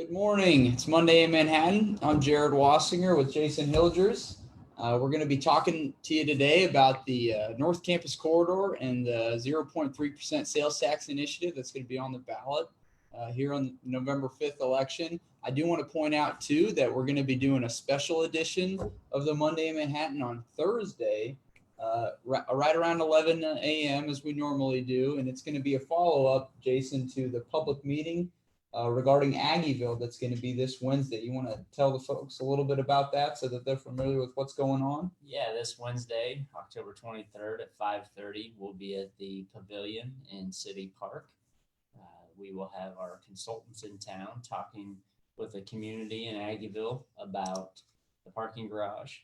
Good morning. It's Monday in Manhattan. I'm Jared Wassinger with Jason Hilders. We're going to be talking to you today about the North Campus Corridor and the 0.3% sales tax initiative that's going to be on the ballot here on November 5th election. I do want to point out, too, that we're going to be doing a special edition of the Monday in Manhattan on Thursday, right around 11 a.m. as we normally do. And it's going to be a follow-up, Jason, to the public meeting regarding Aggieville that's going to be this Wednesday. You want to tell the folks a little bit about that so that they're familiar with what's going on? Yeah, this Wednesday, October 23rd at 5:30, we'll be at the Pavilion in City Park. We will have our consultants in town talking with the community in Aggieville about the parking garage,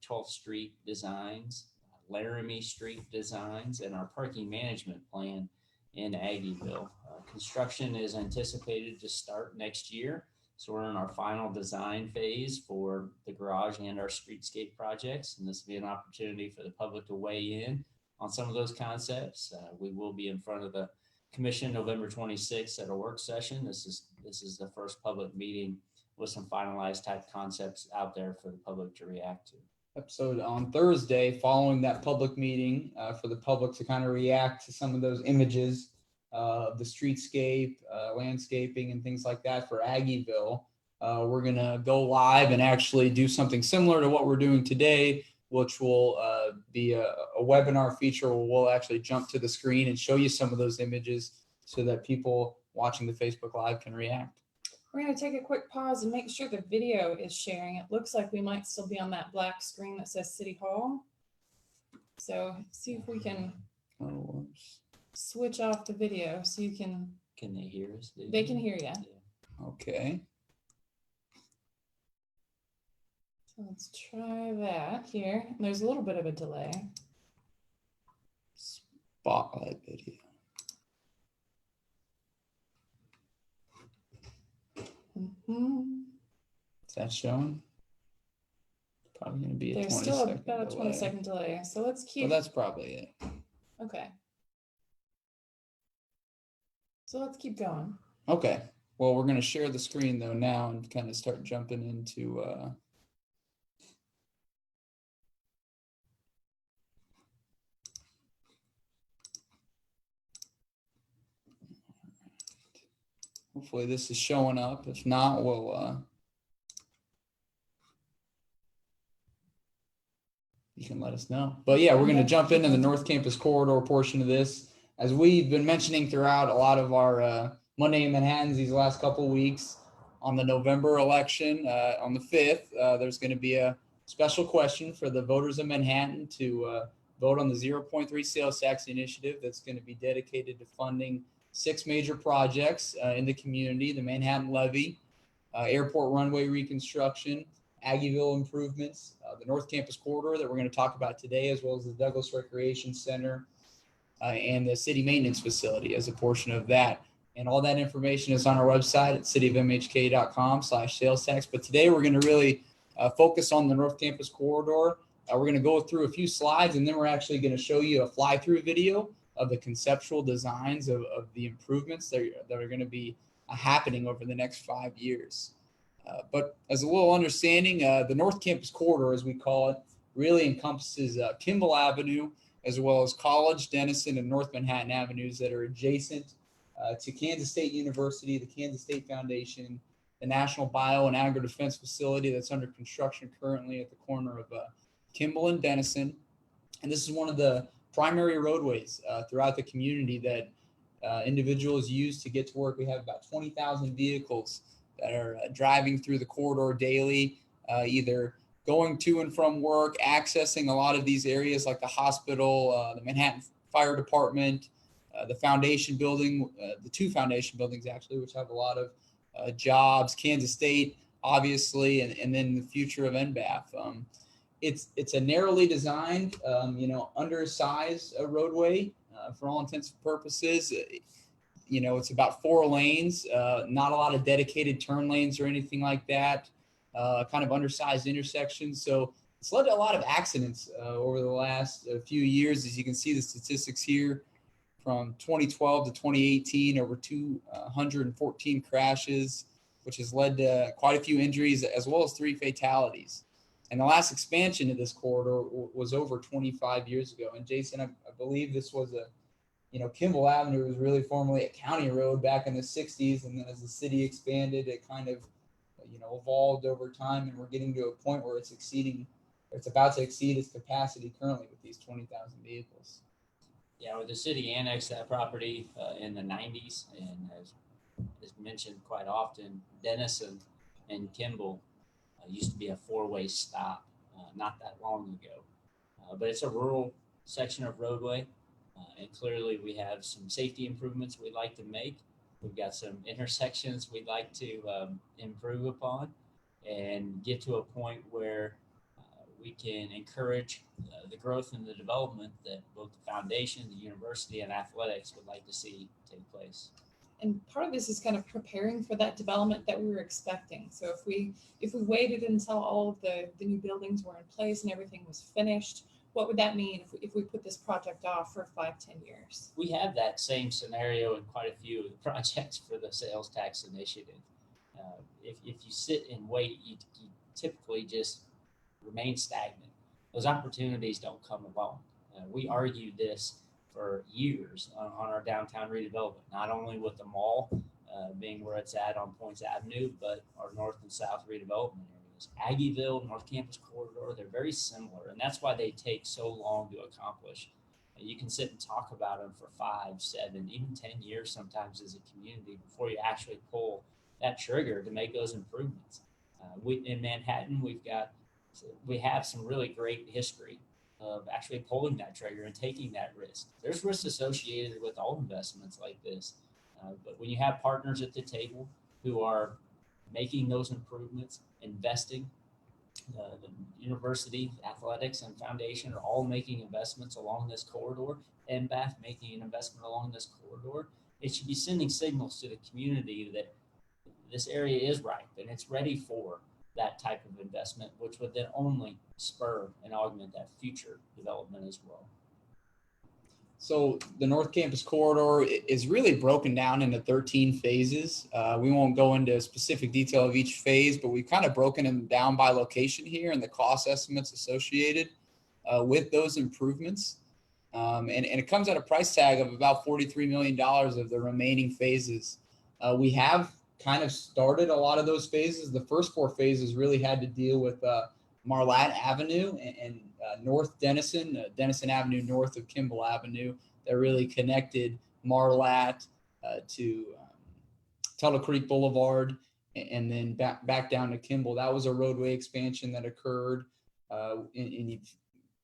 12th Street designs, Laramie Street designs, and our parking management plan in Aggieville. Construction is anticipated to start next year. So we're in our final design phase for the garage and our streetscape projects. And this will be an opportunity for the public to weigh in on some of those concepts. We will be in front of the commission November 26th at a work session. This is the first public meeting with some finalized type concepts out there for the public to react to. So on Thursday, following that public meeting, for the public to kind of react to some of those images of the streetscape, landscaping, and things like that for Aggieville, we're going to go live and actually do something similar to what we're doing today, which will be a webinar feature where we'll actually jump to the screen and show you some of those images so that people watching the Facebook Live can react. We're going to take a quick pause and make sure the video is sharing. It looks like we might still be on that black screen that says City Hall. So see if we can switch off the video so you can. Can they hear us? They can hear you. Yeah. Okay. So let's try that here. There's a little bit of a delay. Spotlight video. Is that showing? Probably going to be a There's 20 still second about a 20 delay. second delay. So let's keep. Well, that's probably it. Okay. So let's keep going. Okay. Well, we're going to share the screen though now and kind of start jumping into hopefully this is showing up. If not, we'll you can let us know. But yeah, we're going to jump into the North Campus Corridor portion of this. As we've been mentioning throughout a lot of our Monday in Manhattans these last couple of weeks, on the November election, on the 5th, there's going to be a special question for the voters of Manhattan to vote on the 0.3 sales tax initiative that's going to be dedicated to funding 6 major projects in the community: the Manhattan Levee, airport runway reconstruction, Aggieville improvements, the North Campus Corridor that we're going to talk about today, as well as the Douglas Recreation Center and the city maintenance facility as a portion of that. And all that information is on our website at cityofmhk.com/sales tax. But today we're going to really focus on the North Campus Corridor. We're going to go through a few slides, and then we're actually going to show you a fly-through video of the conceptual designs of the improvements that are going to be happening over the next 5 years. But as a little understanding, the North Campus Corridor, as we call it, really encompasses Kimball Avenue, as well as College, Denison, and North Manhattan Avenues that are adjacent to Kansas State University, the Kansas State Foundation, the National Bio and Agro Defense Facility that's under construction currently at the corner of Kimball and Denison. And this is one of the primary roadways throughout the community that individuals use to get to work. We have about 20,000 vehicles that are driving through the corridor daily, either going to and from work, accessing a lot of these areas like the hospital, the Manhattan Fire Department, the foundation building, the 2 foundation buildings actually, which have a lot of jobs, Kansas State, obviously, and then the future of NBAF. It's a narrowly designed, undersized roadway for all intents and purposes. It's about 4 lanes, not a lot of dedicated turn lanes or anything like that, kind of undersized intersections. So it's led to a lot of accidents over the last few years. As you can see the statistics here, from 2012 to 2018, over 214 crashes, which has led to quite a few injuries as well as 3 fatalities. And the last expansion of this corridor was over 25 years ago. And Jason, I believe this was Kimball Avenue was really formerly a county road back in the 60s. And then as the city expanded, it kind of, evolved over time. And we're getting to a point where it's about to exceed its capacity currently with these 20,000 vehicles. Yeah, well, the city annexed that property in the 90s, and as mentioned quite often, Denison and Kimball used to be a 4-way stop not that long ago. But it's a rural section of roadway, and clearly we have some safety improvements we'd like to make. We've got some intersections we'd like to improve upon and get to a point where we can encourage the growth and the development that both the foundation, the university, and athletics would like to see take place. And part of this is kind of preparing for that development that we were expecting. So if we waited until all of the new buildings were in place and everything was finished, what would that mean if we put this project off for 5-10 years? We have that same scenario in quite a few of the projects for the sales tax initiative. If you sit and wait, you typically just remain stagnant. Those opportunities don't come along. We argued this for years on our downtown redevelopment, not only with the mall being where it's at on Points Avenue, but our north and south redevelopment areas. Aggieville, North Campus Corridor, they're very similar, and that's why they take so long to accomplish. You can sit and talk about them for 5, 7, even 10 years sometimes as a community before you actually pull that trigger to make those improvements. In Manhattan, we have some really great history of actually pulling that trigger and taking that risk. There's risks associated with all investments like this. But when you have partners at the table who are making those improvements, investing, the university, athletics, and foundation are all making investments along this corridor, NBAF making an investment along this corridor, it should be sending signals to the community that this area is ripe and it's ready for that type of investment, which would then only spur and augment that future development as well. So the North Campus Corridor is really broken down into 13 phases. We won't go into specific detail of each phase, but we've kind of broken them down by location here and the cost estimates associated with those improvements. And it comes at a price tag of about $43 million of the remaining phases. We have kind of started a lot of those phases. The first 4 phases really had to deal with Marlatt Avenue and North Denison, Denison Avenue north of Kimball Avenue, that really connected Marlatt to Tuttle Creek Boulevard and then back down to Kimball. That was a roadway expansion that occurred. And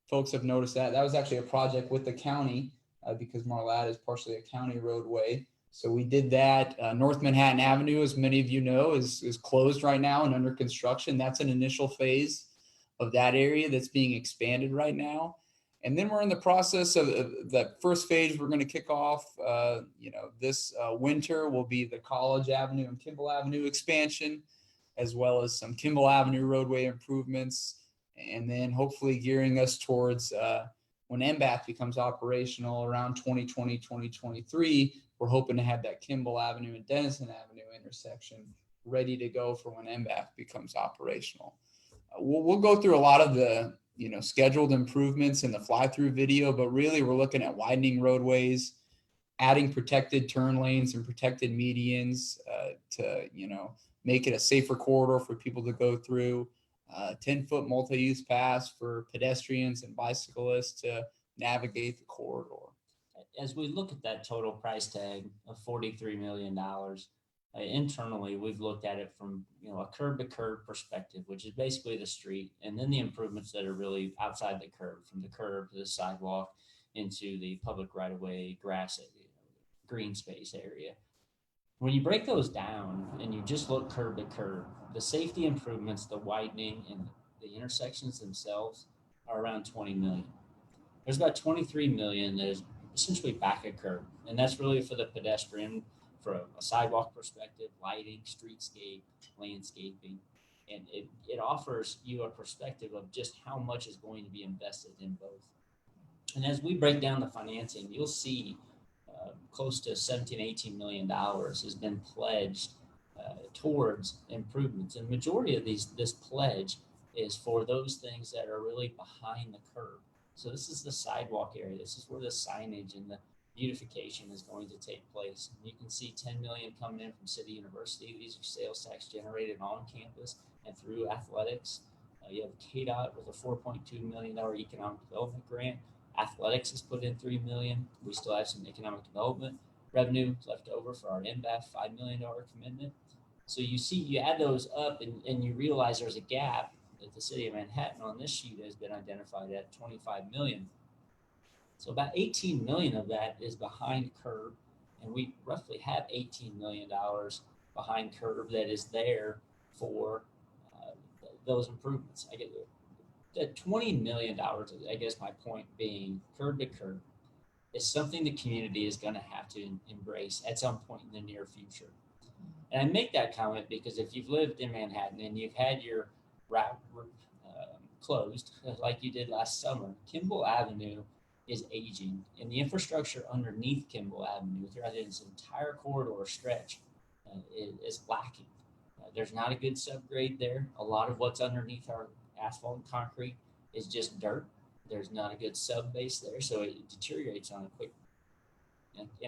folks have noticed that was actually a project with the county because Marlatt is partially a county roadway. So we did that. North Manhattan Avenue, as many of you know, is closed right now and under construction. That's an initial phase of that area that's being expanded right now. And then we're in the process of that first phase we're going to kick off. This winter will be the College Avenue and Kimball Avenue expansion, as well as some Kimball Avenue roadway improvements. And then hopefully gearing us towards when NBAF becomes operational around 2020, 2023, we're hoping to have that Kimball Avenue and Denison Avenue intersection ready to go for when NBAF becomes operational. We'll go through a lot of the scheduled improvements in the fly-through video, but really we're looking at widening roadways, adding protected turn lanes and protected medians to make it a safer corridor for people to go through. 10-foot multi-use pass for pedestrians and bicyclists to navigate the corridor. As we look at that total price tag of $43 million, internally, we've looked at it from a curb to curb perspective, which is basically the street, and then the improvements that are really outside the curb, from the curb to the sidewalk into the public right of way, grass, green space area. When you break those down and you just look curb to curb, the safety improvements, the widening, and the intersections themselves are around $20 million. There's about $23 million that is essentially back a curb, and that's really for the pedestrian, from a sidewalk perspective, lighting, streetscape, landscaping, and it offers you a perspective of just how much is going to be invested in both. And as we break down the financing, you'll see close to $17-18 million has been pledged towards improvements. And majority of this pledge is for those things that are really behind the curb. So this is the sidewalk area. This is where the signage and the beautification is going to take place. And you can see 10 million coming in from City University. These are sales tax generated on campus and through athletics. You have KDOT with a $4.2 million economic development grant. Athletics has put in $3 million. We still have some economic development revenue left over for our NBAF $5 million commitment. So you see, you add those up and you realize there's a gap that the city of Manhattan on this sheet has been identified at 25 million. So about 18 million of that is behind curb, and we roughly have $18 million behind curb that is there for those improvements. I get that $20 million, I guess my point being curb to curb is something the community is going to have to embrace at some point in the near future. And I make that comment because if you've lived in Manhattan and you've had your route closed like you did last summer, Kimball Avenue is aging, and the infrastructure underneath Kimball Avenue throughout its entire corridor stretch is lacking. There's not a good subgrade there. A lot of what's underneath our asphalt and concrete is just dirt. There's not a good sub base there, so it deteriorates in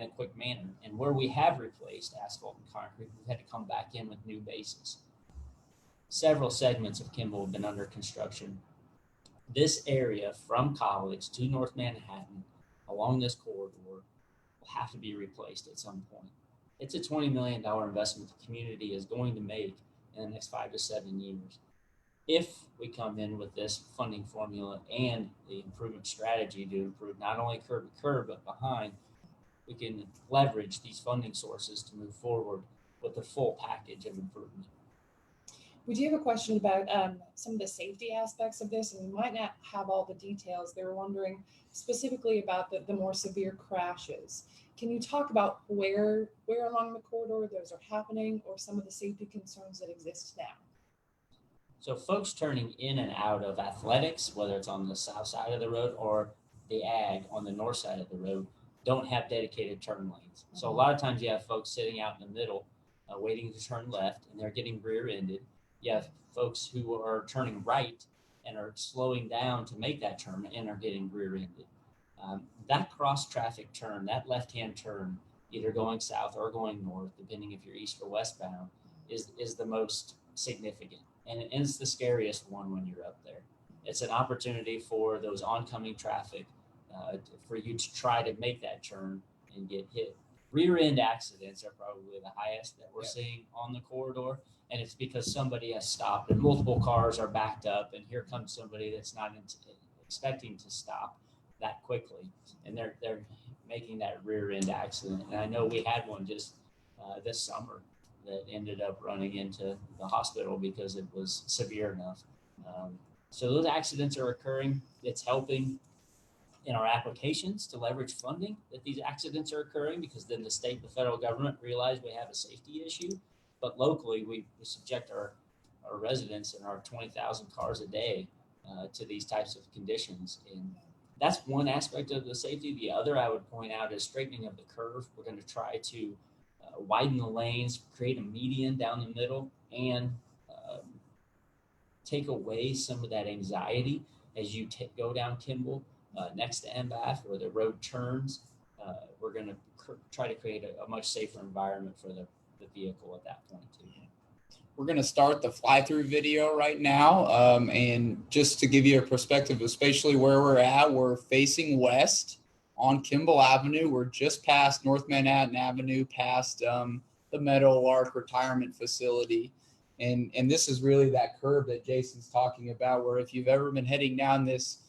a quick manner. And where we have replaced asphalt and concrete, we've had to come back in with new bases. Several segments of Kimball have been under construction. This area from College to North Manhattan along this corridor will have to be replaced at some point. It's a $20 million investment the community is going to make in the next 5 to 7 years. If we come in with this funding formula and the improvement strategy to improve not only curb to curb, but behind, we can leverage these funding sources to move forward with the full package of improvement. We do have a question about some of the safety aspects of this, and we might not have all the details. They were wondering specifically about the more severe crashes. Can you talk about where along the corridor those are happening, or some of the safety concerns that exist now? So folks turning in and out of athletics, whether it's on the south side of the road or the ag on the north side of the road, don't have dedicated turn lanes. So a lot of times you have folks sitting out in the middle waiting to turn left, and they're getting rear-ended. You have folks who are turning right and are slowing down to make that turn and are getting rear-ended. That cross-traffic turn, that left-hand turn, either going south or going north, depending if you're east or westbound, is the most significant. And it's the scariest one when you're up there. It's an opportunity for those oncoming traffic for you to try to make that turn and get hit. Rear-end accidents are probably the highest that we're seeing on the corridor. And it's because somebody has stopped and multiple cars are backed up, and here comes somebody that's not expecting to stop that quickly, and they're making that rear end accident. And I know we had one just this summer that ended up running into the hospital because it was severe enough. So those accidents are occurring. It's helping in our applications to leverage funding that these accidents are occurring, because then the state, the federal government realize we have a safety issue. But locally, we subject our residents and our 20,000 cars a day to these types of conditions. And that's one aspect of the safety. The other I would point out is straightening of the curve. We're going to try to widen the lanes, create a median down the middle, and take away some of that anxiety as you go down Kimball next to NBAF where the road turns. We're going to try to create a much safer environment for the vehicle at that point too. We're going to start the fly-through video right now. And just to give you a perspective, especially where we're at, we're facing west on Kimball Avenue. We're just past North Manhattan Avenue, past the Meadowlark Retirement Facility. And this is really that curve that Jason's talking about, where if you've ever been heading down this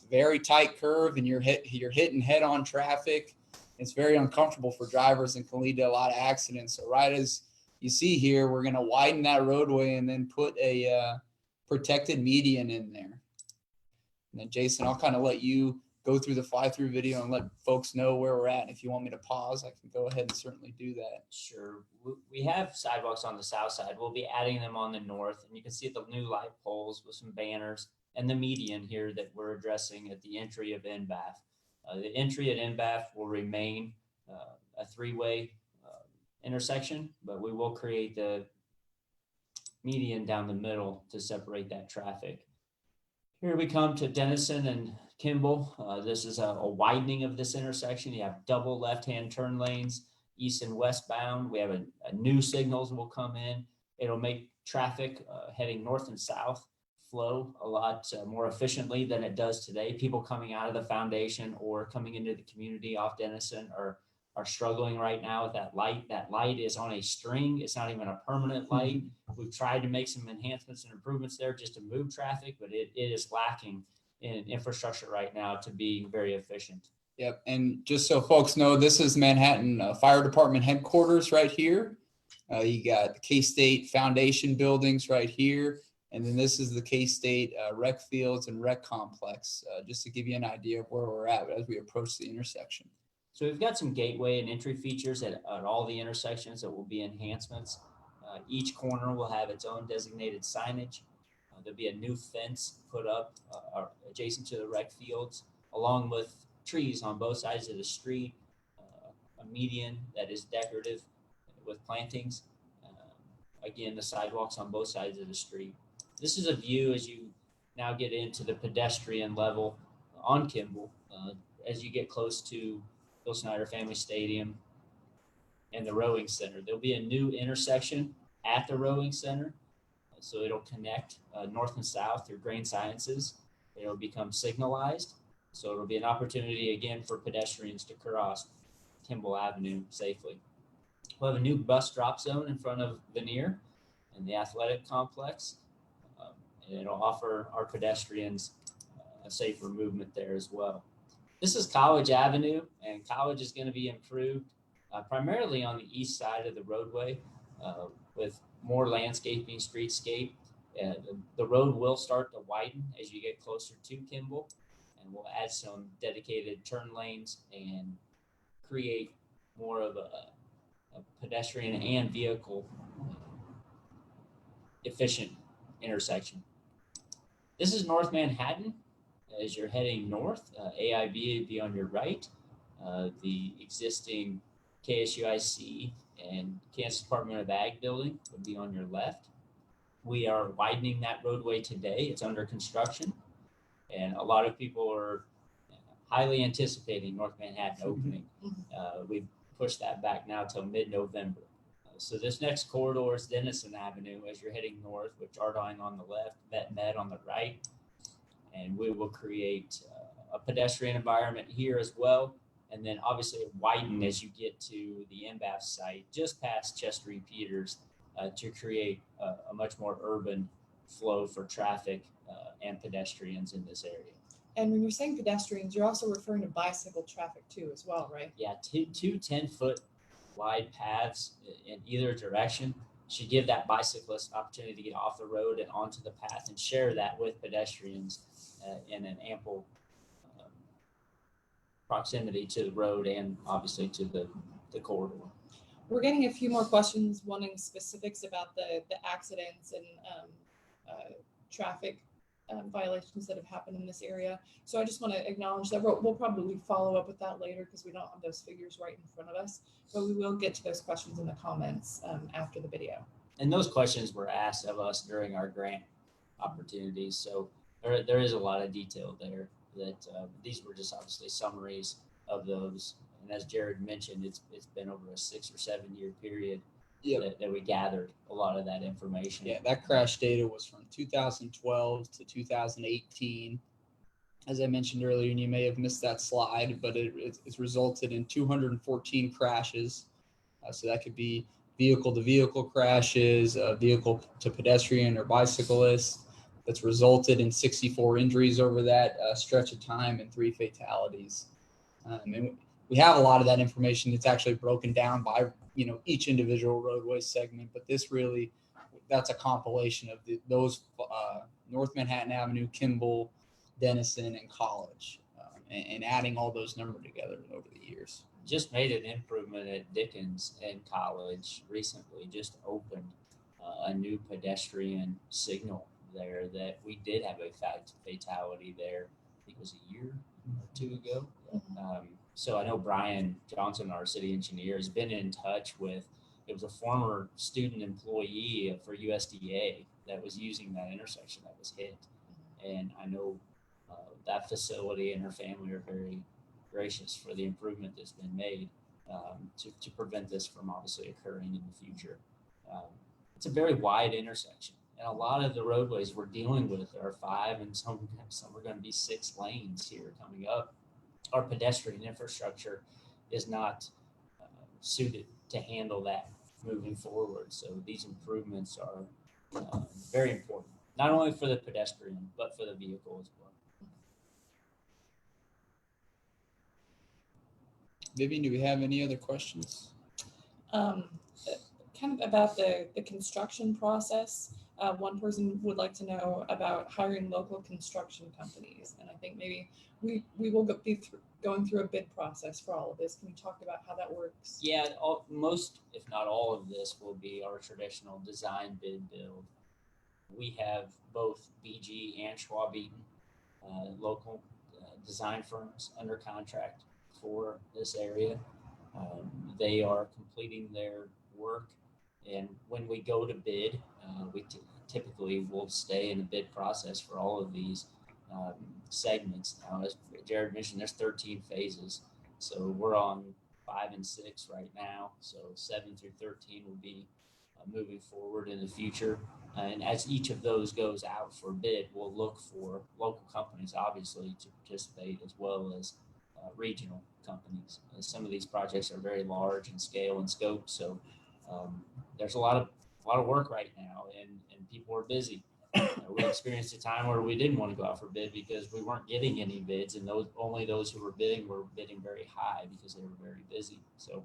very tight curve and you're hitting head-on traffic, it's very uncomfortable for drivers and can lead to a lot of accidents. So right as you see here, we're going to widen that roadway and then put a protected median in there. And then Jason, I'll kind of let you go through the fly-through video and let folks know where we're at. And if you want me to pause, I can go ahead and certainly do that. Sure. We have sidewalks on the south side. We'll be adding them on the north, and you can see the new light poles with some banners and the median here that we're addressing at the entry of NBAF. The entry at NBAF will remain a three-way intersection, but we will create the median down the middle to separate that traffic. Here we come to Denison and Kimball. This is a widening of this intersection. You have double left-hand turn lanes, east and westbound. We have a new signals will come in. It'll make traffic heading north and south flow a lot more efficiently than it does today. People coming out of the foundation or coming into the community off Denison are struggling right now with that light. That light is on a string. It's not even a permanent light. We've tried to make some enhancements and improvements there just to move traffic, but it is lacking in infrastructure right now to be very efficient. Yep. And just so folks know, this is Manhattan Fire Department headquarters right here. You got the K-State Foundation buildings right here. And then this is the K-State rec fields and rec complex, just to give you an idea of where we're at as we approach the intersection. So we've got some gateway and entry features at all the intersections that will be enhancements. Each corner will have its own designated signage. There'll be a new fence put up adjacent to the rec fields, along with trees on both sides of the street, a median that is decorative with plantings. Again, the sidewalks on both sides of the street. This is a view as you now get into the pedestrian level on Kimball, as you get close to Bill Snyder Family Stadium and the rowing center. There'll be a new intersection at the rowing center. So it'll connect north and south through Grain Sciences. It'll become signalized. So it'll be an opportunity again for pedestrians to cross Kimball Avenue safely. We'll have a new bus drop zone in front of Veneer and the athletic complex. And it'll offer our pedestrians a safer movement there as well. This is College Avenue, and College is going to be improved primarily on the east side of the roadway with more landscaping, streetscape. The road will start to widen as you get closer to Kimball, and we'll add some dedicated turn lanes and create more of a pedestrian and vehicle efficient intersection. This is North Manhattan. As you're heading north, AIB would be on your right. The existing KSUIC and Kansas Department of Ag building would be on your left. We are widening that roadway today. It's under construction, and a lot of people are highly anticipating North Manhattan opening. We've pushed that back now till mid-November. So this next corridor is Denison Avenue as you're heading north, with Jardine on the left, Met on the right. And we will create a pedestrian environment here as well. And then obviously widen as you get to the MBAF site, just past Chester E. Peters, to create a much more urban flow for traffic and pedestrians in this area. And when you're saying pedestrians, you're also referring to bicycle traffic too as well, right? Yeah, two 10-foot wide paths in either direction should give that bicyclist an opportunity to get off the road and onto the path and share that with pedestrians in an ample proximity to the road and obviously to the corridor. We're getting a few more questions wanting specifics about the accidents and traffic violations that have happened in this area. So I just want to acknowledge that we'll probably follow up with that later because we don't have those figures right in front of us, but we will get to those questions in the comments after the video. And those questions were asked of us during our grant opportunities. So there is a lot of detail there that these were just obviously summaries of those. And as Jared mentioned, it's been over a 6 or 7 year period that we gathered a lot of that information. Yeah, that crash data was from 2012 to 2018. As I mentioned earlier, and you may have missed that slide, but it's resulted in 214 crashes. So that could be vehicle-to-vehicle crashes, vehicle to pedestrian or bicyclist. That's resulted in 64 injuries over that stretch of time and 3 fatalities. And we have a lot of that information. It's actually broken down by each individual roadway segment, but that's a compilation of those North Manhattan Avenue, Kimball, Denison, and College, and adding all those numbers together over the years. Just made an improvement at Dickens and College recently. Just opened a new pedestrian signal there that we did have a fatality there. I think it was a year or 2 ago. So I know Brian Johnson, our city engineer, has been in touch with it was a former student employee for USDA that was using that intersection that was hit. And I know that facility and her family are very gracious for the improvement that's been made to prevent this from obviously occurring in the future. It's a very wide intersection, and a lot of the roadways we're dealing with are 5 and some are going to be 6 lanes here coming up. Our pedestrian infrastructure is not suited to handle that moving forward. So these improvements are very important, not only for the pedestrian, but for the vehicle as well. Vivian, do we have any other questions? Kind of about the construction process. One person would like to know about hiring local construction companies. And I think maybe we will be going through a bid process for all of this. Can you talk about how that works? Yeah, most, if not all of this will be our traditional design bid build. We have both BG and Schwab Eaton, local design firms under contract for this area. They are completing their work, and when we go to bid, we typically will stay in the bid process for all of these segments. Now, as Jared mentioned, there's 13 phases, so we're on 5 and 6 right now. So 7 through 13 will be moving forward in the future. And as each of those goes out for bid, we'll look for local companies, obviously, to participate, as well as regional companies. Some of these projects are very large in scale and scope, so there's a lot of work right now, and people are busy. We experienced a time where we didn't want to go out for bid because we weren't getting any bids, and only those who were bidding very high because they were very busy. So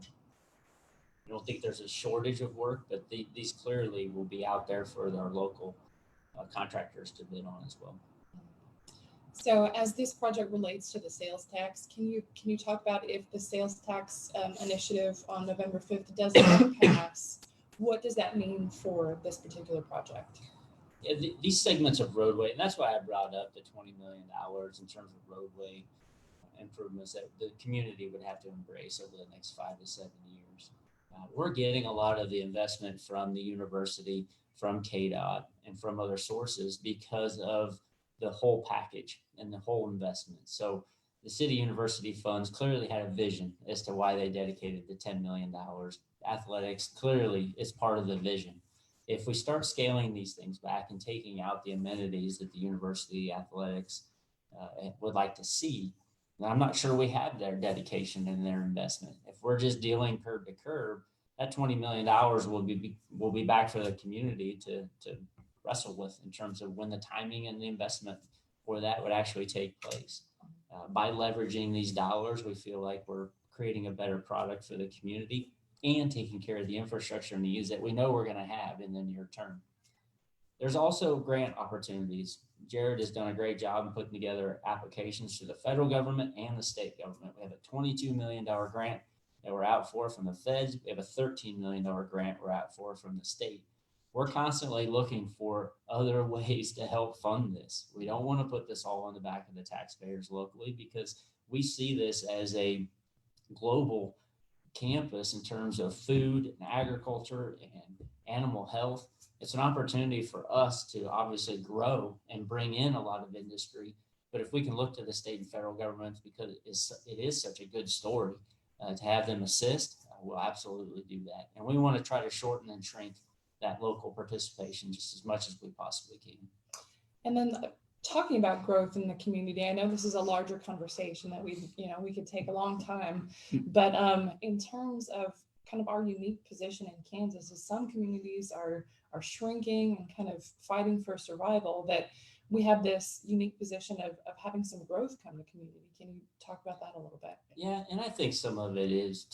I don't think there's a shortage of work, but these clearly will be out there for our local contractors to bid on as well. So as this project relates to the sales tax, can you talk about if the sales tax initiative on November 5th does not pass, what does that mean for this particular project? Yeah, these segments of roadway, and that's why I brought up the $20 million in terms of roadway improvements that the community would have to embrace over the next 5 to 7 years. We're getting a lot of the investment from the university, from KDOT, and from other sources because of the whole package and the whole investment. So the city university funds clearly had a vision as to why they dedicated the $10 million. Athletics clearly is part of the vision. If we start scaling these things back and taking out the amenities that the university athletics would like to see, then I'm not sure we have their dedication and their investment. If we're just dealing curb to curb, that $20 million will be back for the community to wrestle with in terms of when the timing and the investment for that would actually take place. By leveraging these dollars, we feel like we're creating a better product for the community and taking care of the infrastructure needs that we know we're going to have in the near term. There's also grant opportunities. Jared has done a great job in putting together applications to the federal government and the state government. We have a $22 million grant that we're out for from the feds. We have a $13 million grant we're out for from the state. We're constantly looking for other ways to help fund this. We don't want to put this all on the back of the taxpayers locally because we see this as a global campus in terms of food and agriculture and animal health. It's an opportunity for us to obviously grow and bring in a lot of industry. But if we can look to the state and federal governments because it is such a good story to have them assist, we'll absolutely do that. And we want to try to shorten and shrink that local participation just as much as we possibly can. And then talking about growth in the community, I know this is a larger conversation that we could take a long time, but in terms of kind of our unique position in Kansas, is some communities are shrinking and kind of fighting for survival, that we have this unique position of having some growth come to community. Can you talk about that a little bit? Yeah, and I think some of it is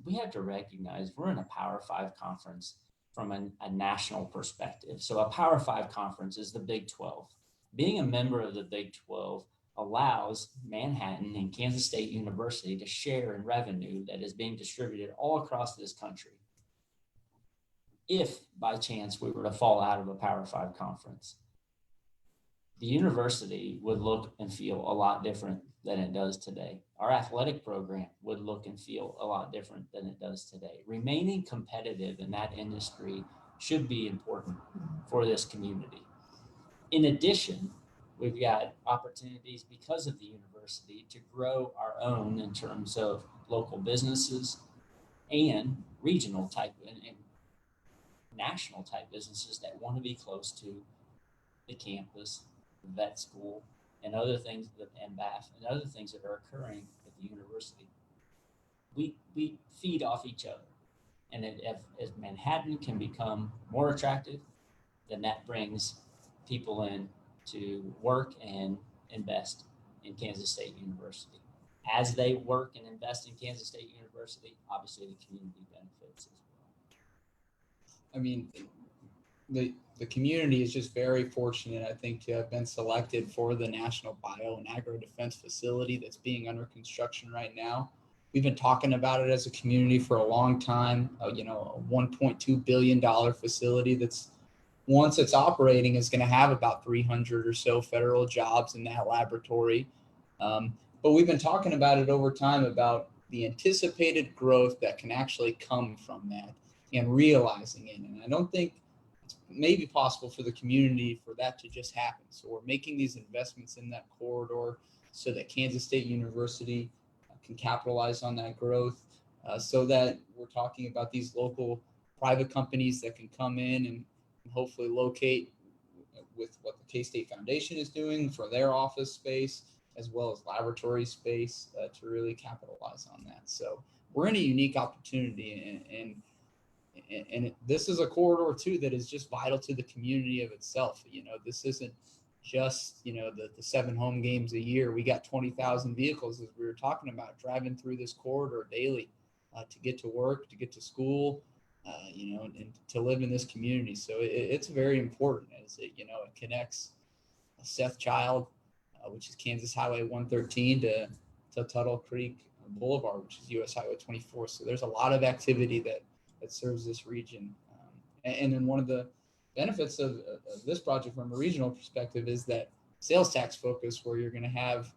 we have to recognize we're in a Power 5 conference from a national perspective. So a Power 5 conference is the Big 12. Being a member of the Big 12 allows Manhattan and Kansas State University to share in revenue that is being distributed all across this country. If by chance we were to fall out of a Power 5 conference, the university would look and feel a lot different than it does today. Our athletic program would look and feel a lot different than it does today. Remaining competitive in that industry should be important for this community. In addition, we've got opportunities because of the university to grow our own in terms of local businesses and regional type and national type businesses that want to be close to the campus, the vet school, and other things and BAF and other things that are occurring at the university. We feed off each other. And if Manhattan can become more attractive, then that brings people in to work and invest in Kansas State University. As they work and invest in Kansas State University, obviously the community benefits as well. I mean, the community is just very fortunate, I think, to have been selected for the National Bio and Agro Defense Facility that's being under construction right now. We've been talking about it as a community for a long time. A $1.2 billion facility that's, once it's operating, is going to have about 300 or so federal jobs in that laboratory. But we've been talking about it over time, about the anticipated growth that can actually come from that and realizing it. And I don't think it's maybe possible for the community for that to just happen. So we're making these investments in that corridor so that Kansas State University can capitalize on that growth, so that we're talking about these local private companies that can come in and hopefully locate with what the K-State Foundation is doing for their office space, as well as laboratory space, to really capitalize on that. So we're in a unique opportunity, and this is a corridor too that is just vital to the community of itself. This isn't just the 7 home games a year. We got 20,000 vehicles, as we were talking about, driving through this corridor daily to get to work, to get to school, and to live in this community. So it's very important, as it connects Seth Child, which is Kansas Highway 113, to Tuttle Creek Boulevard, which is US Highway 24. So there's a lot of activity that serves this region. And then one of the benefits of this project from a regional perspective is that sales tax focus, where you're going to have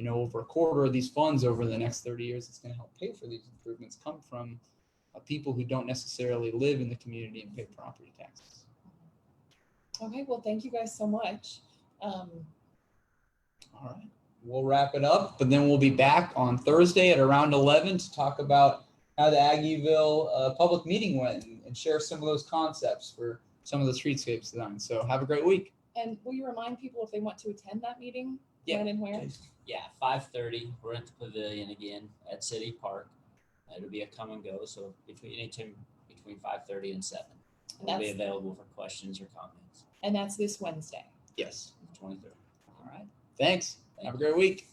over a quarter of these funds over the next 30 years that's going to help pay for these improvements come from people who don't necessarily live in the community and pay property taxes. Okay, well, thank you guys so much. All right, we'll wrap it up, but then we'll be back on Thursday at around 11 to talk about how the Aggieville public meeting went and share some of those concepts for some of the streetscapes design. So have a great week. And will you remind people if they want to attend that meeting, Yeah. when and where? Yeah, 5:30. We're at the pavilion again at City Park. It'll be a come and go, so anytime between 5:30 and 7, And we'll be that's, available for questions or comments. and that's this Wednesday. Yes. 23rd. All right. Thanks. Have a great week.